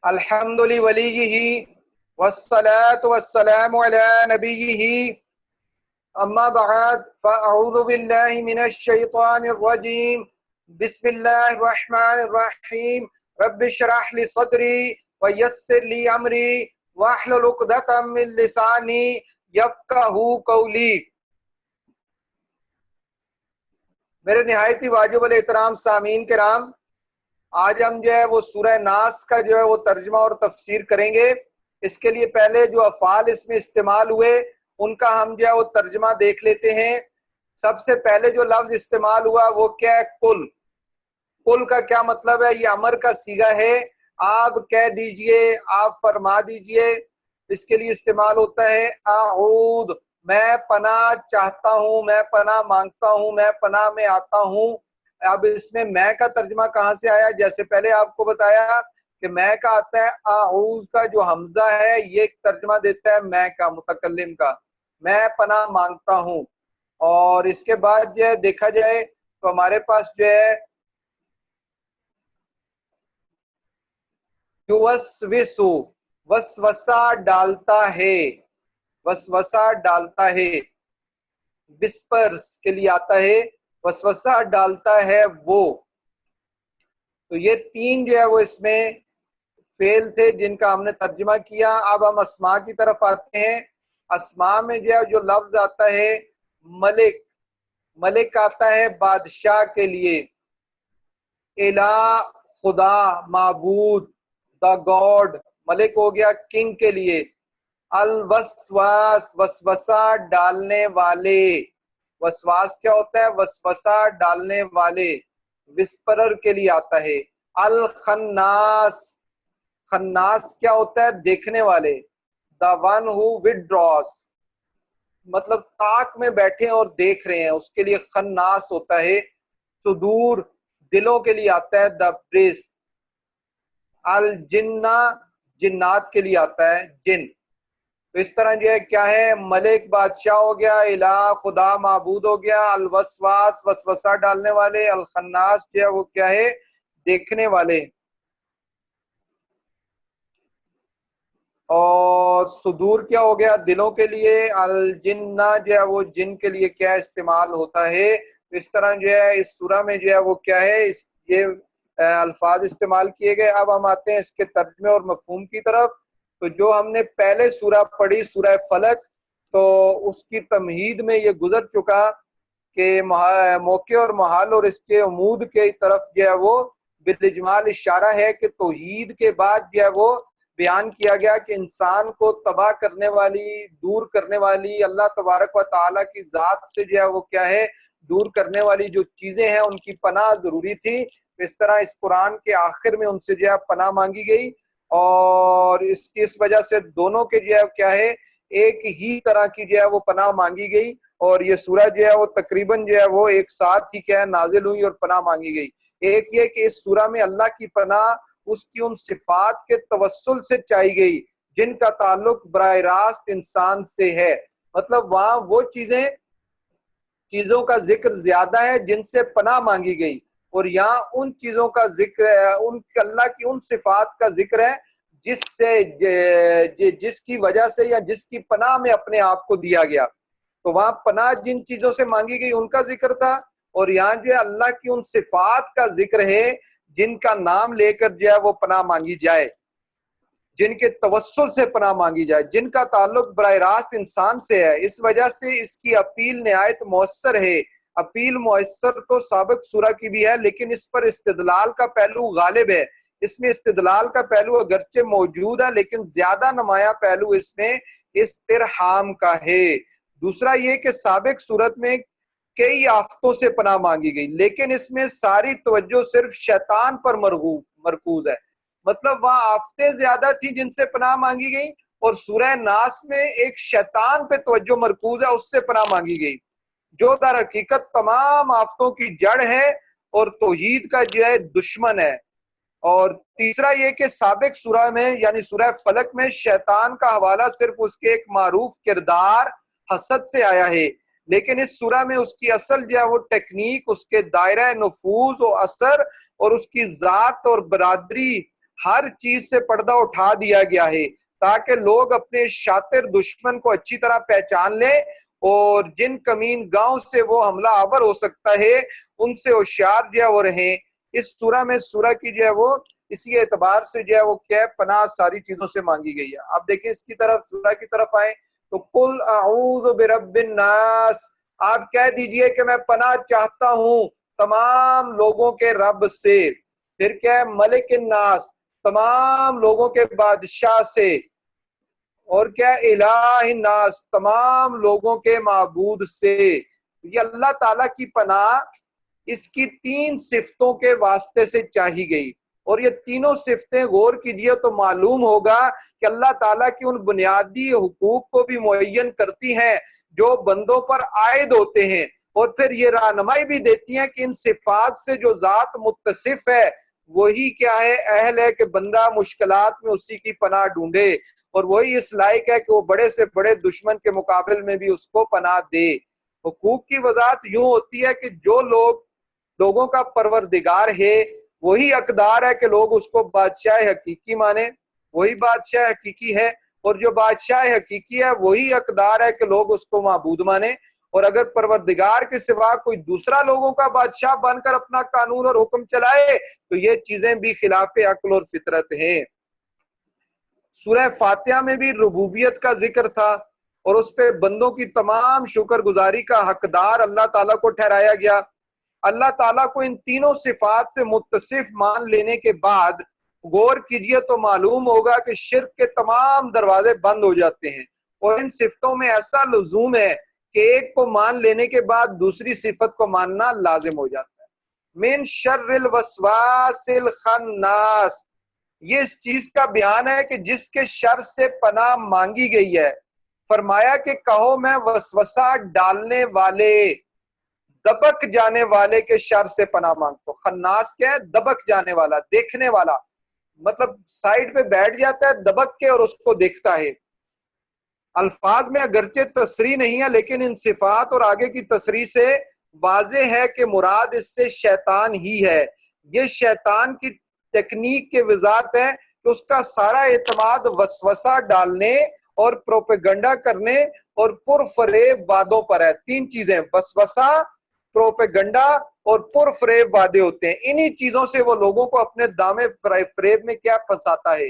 الحمد لوليه والصلاة والسلام على نبيه أما بعد فأعوذ بالله من الشيطان الرجيم بسم الله الرحمن الرحيم رب اشرح لي صدري ويسر لي أمري واحلل عقدة من لساني يفقهوا قولي۔ میرے نہایت ہی واجب الاحترام سامعین کرام، آج ہم جو ہے وہ سورہ ناس کا جو ہے وہ ترجمہ اور تفسیر کریں گے۔ اس کے لیے پہلے جو افعال اس میں استعمال ہوئے ان کا ہم جو ہے وہ ترجمہ دیکھ لیتے ہیں۔ سب سے پہلے جو لفظ استعمال ہوا وہ کیا ہے؟ کل۔ کل کا کیا مطلب ہے؟ یہ امر کا صیغہ ہے، آپ کہہ دیجئے، آپ فرما دیجئے۔ اس کے لیے استعمال ہوتا ہے اعوذ، میں پناہ چاہتا ہوں، میں پناہ مانگتا ہوں، میں پناہ میں آتا ہوں۔ اب اس میں میں کا ترجمہ کہاں سے آیا؟ جیسے پہلے آپ کو بتایا کہ میں کا آتا ہے، اعوذ کا جو حمزہ ہے یہ ایک ترجمہ دیتا ہے میں کا، متکلم کا، میں پناہ مانگتا ہوں۔ اور اس کے بعد جو ہے دیکھا جائے تو ہمارے پاس جو ہے یوسوسو، وسوسہ ڈالتا ہے، وسوسہ ڈالتا ہے، وسپرز کے لیے آتا ہے، وسوسہ ڈالتا ہے وہ۔ تو یہ تین جو ہے وہ اس میں فعل تھے جن کا ہم نے ترجمہ کیا۔ اب ہم اسماء کی طرف آتے ہیں۔ اسماء میں جو ہے جو لفظ آتا ہے ملک، ملک آتا ہے بادشاہ کے لیے، الہ خدا، معبود، دا گاڈ، ملک ہو گیا کنگ کے لیے۔ الوسواس، وسوسہ ڈالنے والے، وسواس کیا ہوتا ہے؟ وسوسہ ڈالنے والے، وسپرر کے لیے آتا ہے۔ الخناس، خناس کیا ہوتا ہے؟ دیکھنے والے، دا ون ہو withdraws، مطلب طاق میں بیٹھے اور دیکھ رہے ہیں، اس کے لیے خناس ہوتا ہے۔ صدور، دلوں کے لیے آتا ہے، دا بریسٹ۔ الجنہ، جنات کے لیے آتا ہے، جن۔ تو اس طرح جو ہے کیا ہے؟ ملک بادشاہ ہو گیا، الہ خدا معبود ہو گیا، الوسواس وسوسہ ڈالنے والے، الخناس جو ہے وہ کیا ہے؟ دیکھنے والے۔ اور صدور کیا ہو گیا؟ دلوں کے لیے۔ الجنہ جو ہے وہ جن کے لیے کیا استعمال ہوتا ہے۔ اس طرح جو ہے اس سورہ میں جو ہے وہ کیا ہے؟ یہ الفاظ استعمال کیے گئے۔ اب ہم آتے ہیں اس کے ترجمے اور مفہوم کی طرف۔ تو جو ہم نے پہلے سورہ پڑھی، سورہ فلق، تو اس کی تمہید میں یہ گزر چکا کہ موقع اور محال اور اس کے عمود کے طرف جو ہے وہ بالاجمال اشارہ ہے کہ توحید کے بعد جو ہے وہ بیان کیا گیا کہ انسان کو تباہ کرنے والی، دور کرنے والی، اللہ تبارک و تعالیٰ کی ذات سے جو ہے وہ کیا ہے؟ دور کرنے والی جو چیزیں ہیں ان کی پناہ ضروری تھی۔ اس طرح اس قرآن کے آخر میں ان سے جو ہے پناہ مانگی گئی، اور اس وجہ سے دونوں کے جو ہے کیا ہے؟ ایک ہی طرح کی جو ہے وہ پناہ مانگی گئی، اور یہ سورہ جو ہے وہ تقریباً جو ہے وہ ایک ساتھ ہی کیا ہے نازل ہوئی اور پناہ مانگی گئی۔ ایک یہ کہ اس سورہ میں اللہ کی پناہ اس کی ان صفات کے توسل سے چاہی گئی جن کا تعلق براہ راست انسان سے ہے۔ مطلب وہاں وہ چیزوں کا ذکر زیادہ ہے جن سے پناہ مانگی گئی، اور یہاں ان چیزوں کا ذکر ہے، اللہ کی ان صفات کا ذکر ہے جس کی وجہ سے یا جس کی پناہ میں اپنے آپ کو دیا گیا۔ تو وہاں پناہ جن چیزوں سے مانگی گئی ان کا ذکر تھا، اور یہاں جو ہے اللہ کی ان صفات کا ذکر ہے جن کا نام لے کر جو ہے وہ پناہ مانگی جائے، جن کے توسل سے پناہ مانگی جائے، جن کا تعلق براہ راست انسان سے ہے۔ اس وجہ سے اس کی اپیل نہایت مؤثر ہے۔ اپیل مؤثر تو سابق سورہ کی بھی ہے، لیکن اس پر استدلال کا پہلو غالب ہے۔ اس میں استدلال کا پہلو اگرچہ موجود ہے لیکن زیادہ نمایاں پہلو اس میں استرحام کا ہے۔ دوسرا یہ کہ سابق صورت میں کئی آفتوں سے پناہ مانگی گئی، لیکن اس میں ساری توجہ صرف شیطان پر مرکوز ہے۔ مطلب وہاں آفتیں زیادہ تھی جن سے پناہ مانگی گئی، اور سورہ ناس میں ایک شیطان پہ توجہ مرکوز ہے، اس سے پناہ مانگی گئی جو در حقیقت تمام آفتوں کی جڑ ہے اور توحید کا جو ہے دشمن ہے۔ اور تیسرا یہ کہ سابق سورہ میں یعنی سورہ فلق میں شیطان کا حوالہ صرف اس کے ایک معروف کردار حسد سے آیا ہے، لیکن اس سورہ میں اس کی اصل جو ہے وہ ٹیکنیک، اس کے دائرہ نفوذ و اثر اور اس کی ذات اور برادری ہر چیز سے پردہ اٹھا دیا گیا ہے تاکہ لوگ اپنے شاطر دشمن کو اچھی طرح پہچان لیں اور جن کمین گاؤں سے وہ حملہ آور ہو سکتا ہے ان سے ہوشیار جو ہے وہ رہیں۔ اس سورہ میں سورہ کی جو ہے وہ اسی اعتبار سے جو ہے وہ کیا پناہ ساری چیزوں سے مانگی گئی ہے۔ آپ دیکھیں اس کی طرف، سورہ کی طرف آئیں تو قل اعوذ برب الناس، آپ کہہ دیجئے کہ میں پناہ چاہتا ہوں تمام لوگوں کے رب سے۔ پھر کیا ہے؟ ملک الناس، تمام لوگوں کے بادشاہ سے۔ اور کیا؟ الہ الناس، تمام لوگوں کے معبود سے۔ یہ اللہ تعالیٰ کی پناہ اس کی 3 صفتوں کے واسطے سے چاہی گئی، اور یہ تینوں صفتیں غور کیجئے تو معلوم ہوگا کہ اللہ تعالیٰ کی ان بنیادی حقوق کو بھی معین کرتی ہیں جو بندوں پر عائد ہوتے ہیں، اور پھر یہ رہنمائی بھی دیتی ہیں کہ ان صفات سے جو ذات متصف ہے وہی کیا ہے؟ اہل ہے کہ بندہ مشکلات میں اسی کی پناہ ڈھونڈے، اور وہی اس لائق ہے کہ وہ بڑے سے بڑے دشمن کے مقابل میں بھی اس کو پناہ دے۔ حقوق کی وضاحت یوں ہوتی ہے کہ جو لوگوں کا پروردگار ہے وہی حقدار ہے کہ لوگ اس کو بادشاہ حقیقی مانیں، وہی بادشاہ حقیقی ہے، اور جو بادشاہ حقیقی ہے وہی حقدار ہے کہ لوگ اس کو معبود مانیں۔ اور اگر پروردگار کے سوا کوئی دوسرا لوگوں کا بادشاہ بن کر اپنا قانون اور حکم چلائے تو یہ چیزیں بھی خلاف عقل اور فطرت ہیں۔ سورہ فاتحہ میں بھی ربوبیت کا ذکر تھا، اور اس پہ بندوں کی تمام شکر گزاری کا حقدار اللہ تعالیٰ کو ٹھہرایا گیا۔ اللہ تعالیٰ کو ان تینوں صفات سے متصف مان لینے کے بعد غور کیجئے تو معلوم ہوگا کہ شرک کے تمام دروازے بند ہو جاتے ہیں، اور ان صفتوں میں ایسا لزوم ہے کہ ایک کو مان لینے کے بعد دوسری صفت کو ماننا لازم ہو جاتا ہے۔ من شر الوسواس الخناس، یہ اس چیز کا بیان ہے کہ جس کے شر سے پناہ مانگی گئی ہے۔ فرمایا کہ کہو میں وسوسہ ڈالنے والے، دبک جانے والے کے شر سے پناہ مانگتا ہوں۔ خناس کیا ہے؟ دبک جانے والا، دیکھنے والا، مطلب سائڈ پہ بیٹھ جاتا ہے دبک کے اور اس کو دیکھتا ہے۔ الفاظ میں اگرچہ تصریح نہیں ہے لیکن ان صفات اور آگے کی تصریح سے واضح ہے کہ مراد اس سے شیطان ہی ہے۔ یہ شیطان کی ٹیکنیک کے وضاحت ہے کہ اس کا سارا اعتماد وسوسہ ڈالنے اور پروپیگنڈا کرنے اور پرفریب وعدوں پر ہے۔ 3 چیزیں، وسوسہ، پروپیگنڈا اور پرفریب وعدے ہوتے ہیں۔ انہی چیزوں سے وہ لوگوں کو اپنے دامے فریب میں کیا پھنساتا ہے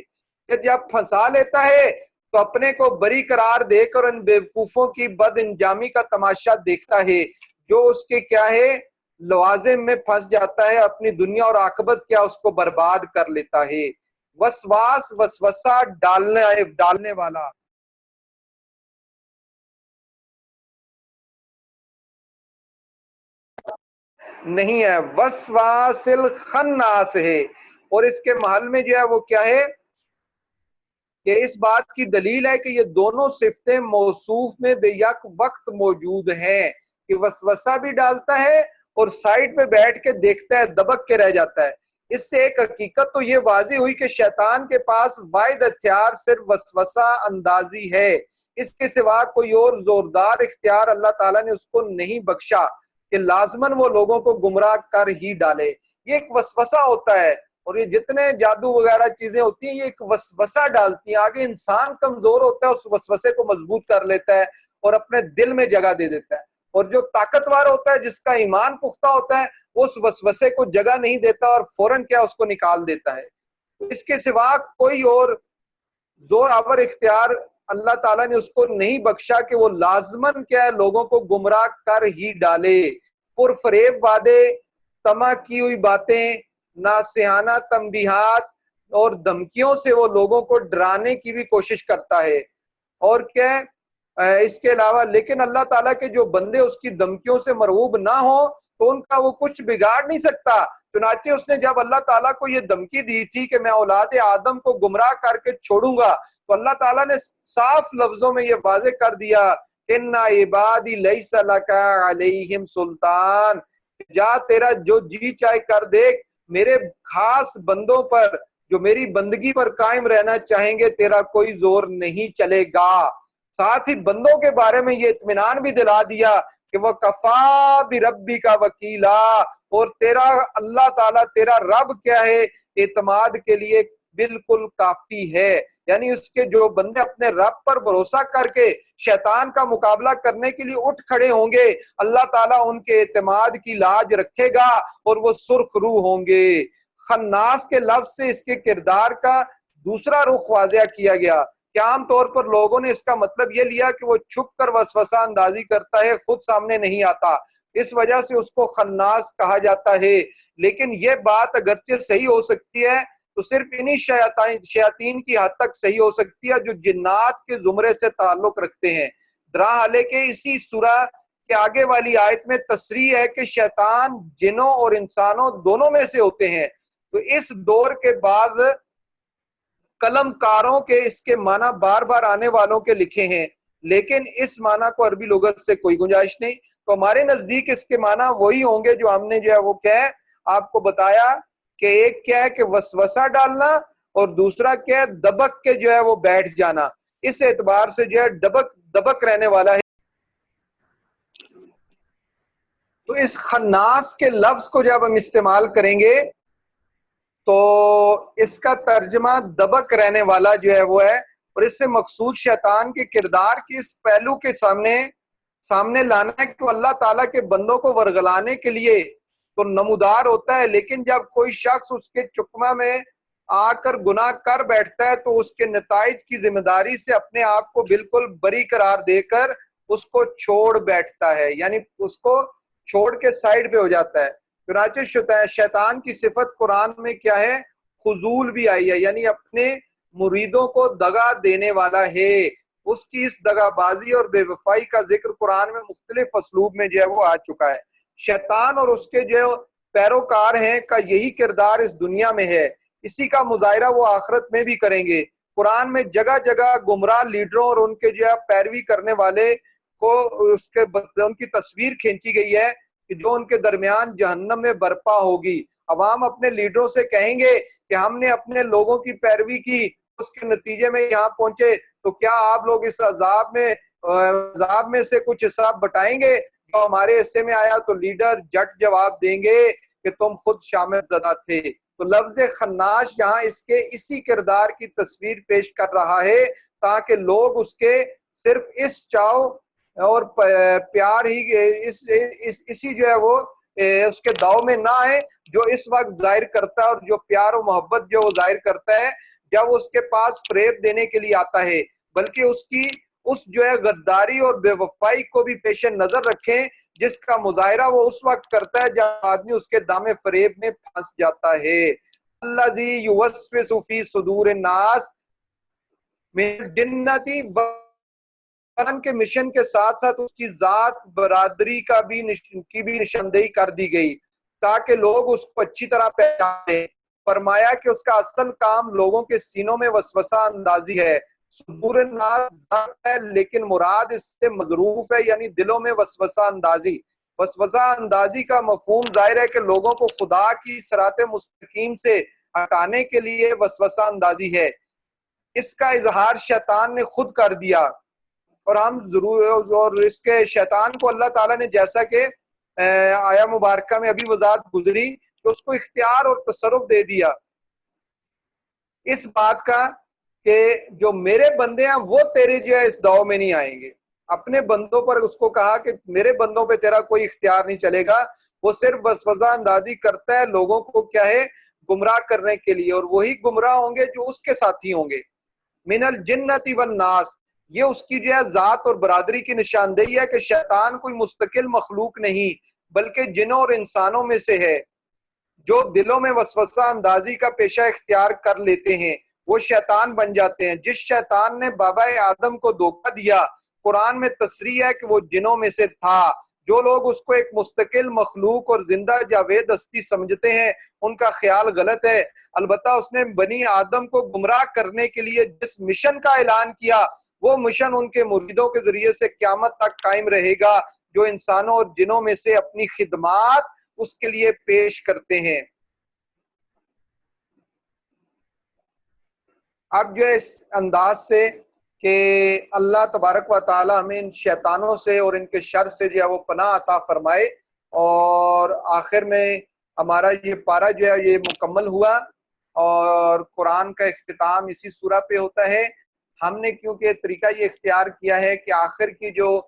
کہ جب پھنسا لیتا ہے تو اپنے کو بری قرار دے کر ان بیوقوفوں کی بد انجامی کا تماشا دیکھتا ہے جو اس کے کیا ہے؟ لوازم میں پھنس جاتا ہے، اپنی دنیا اور عاقبت کیا اس کو برباد کر لیتا ہے۔ وسواس، وسوسہ ڈالنے والا، نہیں ہے، وسواس الخناس ہے۔ اور اس کے محل میں جو ہے وہ کیا ہے کہ اس بات کی دلیل ہے کہ یہ دونوں صفتیں موصوف میں بے یک وقت موجود ہیں، کہ وسوسہ بھی ڈالتا ہے اور سائڈ پہ بیٹھ کے دیکھتا ہے، دبک کے رہ جاتا ہے۔ اس سے ایک حقیقت تو یہ واضح ہوئی کہ شیطان کے پاس واحد ہتھیار صرف وسوسہ اندازی ہے، اس کے سوا کوئی اور زوردار اختیار اللہ تعالیٰ نے اس کو نہیں بخشا کہ لازماً وہ لوگوں کو گمراہ کر ہی ڈالے۔ یہ ایک وسوسہ ہوتا ہے، اور یہ جتنے جادو وغیرہ چیزیں ہوتی ہیں یہ ایک وسوسہ ڈالتی ہیں۔ آگے انسان کمزور ہوتا ہے، اس وسوسے کو مضبوط کر لیتا ہے اور اپنے دل میں جگہ دے دیتا ہے، اور جو طاقتور ہوتا ہے، جس کا ایمان پختہ ہوتا ہے، وہ اس وسوسے کو جگہ نہیں دیتا اور فوراً کیا اس کو نکال دیتا ہے۔ اس کے سوا کوئی اور زور آور اختیار اللہ تعالیٰ نے اس کو نہیں بخشا کہ وہ لازماً کیا ہے لوگوں کو گمراہ کر ہی ڈالے۔ پرفریب وعدے، طمع کی ہوئی باتیں، ناصحانہ تنبیہات اور دھمکیوں سے وہ لوگوں کو ڈرانے کی بھی کوشش کرتا ہے۔ اور کیا اس کے علاوہ لیکن اللہ تعالیٰ کے جو بندے اس کی دھمکیوں سے مرعوب نہ ہوں تو ان کا وہ کچھ بگاڑ نہیں سکتا۔ چنانچہ اس نے جب اللہ تعالیٰ کو یہ دھمکی دی تھی کہ میں اولاد آدم کو گمراہ کر کے چھوڑوں گا، تو اللہ تعالیٰ نے صاف لفظوں میں یہ واضح کر دیا ان عبادی لیس لک علیہم سلطان، جا تیرا جو جی چاہے کر دیکھ، میرے خاص بندوں پر جو میری بندگی پر قائم رہنا چاہیں گے تیرا کوئی زور نہیں چلے گا۔ ساتھ ہی بندوں کے بارے میں یہ اطمینان بھی دلا دیا کہ وہ کفا بربی کا وکیلا، اور تیرا اللہ تعالیٰ تیرا رب کیا ہے اعتماد کے لیے بالکل کافی ہے۔ یعنی اس کے جو بندے اپنے رب پر بھروسہ کر کے شیطان کا مقابلہ کرنے کے لیے اٹھ کھڑے ہوں گے، اللہ تعالیٰ ان کے اعتماد کی لاج رکھے گا اور وہ سرخ روح ہوں گے۔ خناس کے لفظ سے اس کے کردار کا دوسرا رخ واضح کیا گیا کہ عام طور پر لوگوں نے اس کا مطلب یہ لیا کہ وہ چھپ کر وسوسہ اندازی کرتا ہے، خود سامنے نہیں آتا، اس وجہ سے اس کو خناس کہا جاتا ہے۔ لیکن یہ بات اگرچہ صحیح ہو سکتی ہے تو صرف انہی شیاطین کی حد تک صحیح ہو سکتی ہے جو جنات کے زمرے سے تعلق رکھتے ہیں۔ حالانکہ اسی سورہ کے آگے والی آیت میں تصریح ہے کہ شیطان جنوں اور انسانوں دونوں میں سے ہوتے ہیں۔ تو اس دور کے بعد قلم کاروں کے اس کے معنی بار بار آنے والوں کے لکھے ہیں، لیکن اس معنی کو عربی لغت سے کوئی گنجائش نہیں۔ تو ہمارے نزدیک اس کے معنی وہی ہوں گے جو ہم نے جو ہے وہ کیا ہے آپ کو بتایا، کہ ایک کیا ہے کہ وسوسہ ڈالنا اور دوسرا کیا ہے دبک کے جو ہے وہ بیٹھ جانا۔ اس اعتبار سے جو ہے دبک رہنے والا ہے۔ تو اس خناس کے لفظ کو جب ہم استعمال کریں گے تو اس کا ترجمہ دبک رہنے والا جو ہے وہ ہے، اور اس سے مقصود شیطان کے کردار کی اس پہلو کے سامنے لانا ہے کہ اللہ تعالیٰ کے بندوں کو ورگلانے کے لیے تو نمودار ہوتا ہے، لیکن جب کوئی شخص اس کے چکمہ میں آ کر گناہ کر بیٹھتا ہے تو اس کے نتائج کی ذمہ داری سے اپنے آپ کو بالکل بری قرار دے کر اس کو چھوڑ بیٹھتا ہے، یعنی اس کو چھوڑ کے سائیڈ پہ ہو جاتا ہے۔ چنانچہ شیطان کی صفت قرآن میں کیا ہے؟ خذول بھی آئی ہے، یعنی اپنے مریدوں کو دغا دینے والا ہے۔ اس کی اس دغا بازی اور بے وفائی کا ذکر قرآن میں مختلف اسلوب میں جو ہے وہ آ چکا ہے۔ شیطان اور اس کے جو پیروکار ہیں کا یہی کردار اس دنیا میں ہے، اسی کا مظاہرہ وہ آخرت میں بھی کریں گے۔ قرآن میں جگہ جگہ گمراہ لیڈروں اور ان کے جو ہے پیروی کرنے والے کو ان کی تصویر کھینچی گئی ہے کہ جو ان کے درمیان جہنم میں برپا ہوگی۔ عوام اپنے لیڈروں سے کہیں گے کہ ہم نے اپنے لوگوں کی پیروی کی، اس کے نتیجے میں یہاں پہنچے، تو کیا آپ لوگ اس عذاب میں سے کچھ حصہ بٹائیں گے جو ہمارے حصے میں آیا؟ تو لیڈر جٹ جواب دیں گے کہ تم خود شامل زدہ تھے۔ تو لفظ خناش یہاں اس کے اسی کردار کی تصویر پیش کر رہا ہے تاکہ لوگ اس کے صرف اس چاؤ اور پیار ہی اسی جو ہے وہ اس کے داؤ میں نہ آئے جو اس وقت ظاہر کرتا ہے، اور جو پیار و محبت جو وہ ظاہر کرتا ہے جب اس کے پاس فریب دینے کے لیے آتا ہے، بلکہ اس جو ہے غداری اور بے وفائی کو بھی پیش نظر رکھیں جس کا مظاہرہ وہ اس وقت کرتا ہے جب آدمی اس کے دام فریب میں پھنس جاتا ہے۔ الذی یوسوس فی صدور الناس من الجنۃ قرآن کے مشن کے ساتھ ساتھ اس کی ذات برادری کی بھی نشاندہی کر دی گئی تاکہ لوگ اس کو اچھی طرح پہچانیں۔ فرمایا کہ اس کا اصل کام لوگوں کے سینوں میں وسوسہ اندازی ہے۔ صدور الناس ذات ہے لیکن مراد اس سے مظروف ہے، یعنی دلوں میں وسوسہ اندازی۔ وسوسہ اندازی کا مفہوم ظاہر ہے کہ لوگوں کو خدا کی صراط مستقیم سے ہٹانے کے لیے وسوسہ اندازی ہے۔ اس کا اظہار شیطان نے خود کر دیا، اور ہم ضرور اور اس کے شیطان کو اللہ تعالیٰ نے جیسا کہ آیا مبارکہ میں ابھی وضاحت گزری کہ اس کو اختیار اور تصرف دے دیا اس بات کا کہ جو میرے بندے ہیں وہ تیرے جو ہے اس داؤ میں نہیں آئیں گے۔ اپنے بندوں پر اس کو کہا کہ میرے بندوں پہ تیرا کوئی اختیار نہیں چلے گا، وہ صرف وسوسہ اندازی کرتا ہے لوگوں کو کیا ہے گمراہ کرنے کے لیے، اور وہی گمراہ ہوں گے جو اس کے ساتھی ہوں گے۔ من الجنۃ والناس، یہ اس کی جو ہے ذات اور برادری کی نشاندہی ہے کہ شیطان کوئی مستقل مخلوق نہیں بلکہ جنوں اور انسانوں میں سے ہے جو دلوں میں وسوسہ اندازی کا پیشہ اختیار کر لیتے ہیں، وہ شیطان بن جاتے ہیں۔ جس شیطان نے بابا آدم کو دھوکہ دیا، قرآن میں تصریح ہے کہ وہ جنوں میں سے تھا۔ جو لوگ اس کو ایک مستقل مخلوق اور زندہ جاوید ہستی سمجھتے ہیں ان کا خیال غلط ہے۔ البتہ اس نے بنی آدم کو گمراہ کرنے کے لیے جس مشن کا اعلان کیا وہ مشن ان کے مریدوں کے ذریعے سے قیامت تک قائم رہے گا جو انسانوں اور جنوں میں سے اپنی خدمات اس کے لیے پیش کرتے ہیں۔ اب جو ہے اس انداز سے کہ اللہ تبارک و تعالی ہمیں ان شیطانوں سے اور ان کے شر سے جو ہے وہ پناہ عطا فرمائے، اور آخر میں ہمارا یہ پارہ جو ہے یہ مکمل ہوا۔ اور قرآن کا اختتام اسی سورہ پہ ہوتا ہے۔ ہم نے کیونکہ طریقہ یہ اختیار کیا ہے کہ آخر کی جو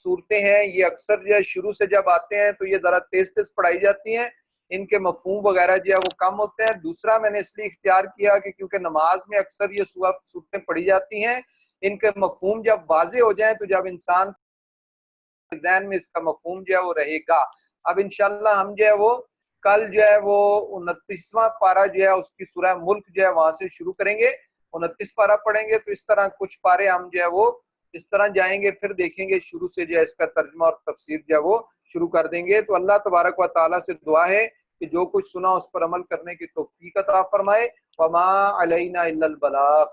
صورتیں ہیں یہ اکثر جو ہے شروع سے جب آتے ہیں تو یہ ذرا تیز تیز پڑھائی جاتی ہیں، ان کے مفہوم وغیرہ جو ہے وہ کم ہوتے ہیں۔ دوسرا میں نے اس لیے اختیار کیا کہ کیونکہ نماز میں اکثر یہ صورتیں پڑھی جاتی ہیں، ان کے مفہوم جب واضح ہو جائیں تو جب انسان ذہن میں اس کا مفہوم جو ہے وہ رہے گا۔ اب انشاءاللہ ہم جو ہے وہ کل جو ہے وہ 29واں پارہ جو ہے اس کی سورہ ملک جو ہے وہاں سے شروع کریں گے، 29 پارہ پڑھیں گے، تو اس طرح کچھ پارے ہم جو ہے وہ اس طرح جائیں گے، پھر دیکھیں گے شروع سے جو ہے اس کا ترجمہ اور تفسیر جو ہے وہ شروع کر دیں گے۔ تو اللہ تبارک و تعالیٰ سے دعا ہے کہ جو کچھ سنا اس پر عمل کرنے کی توفیق عطا فرمائے۔ وما علینا الا البلاغ۔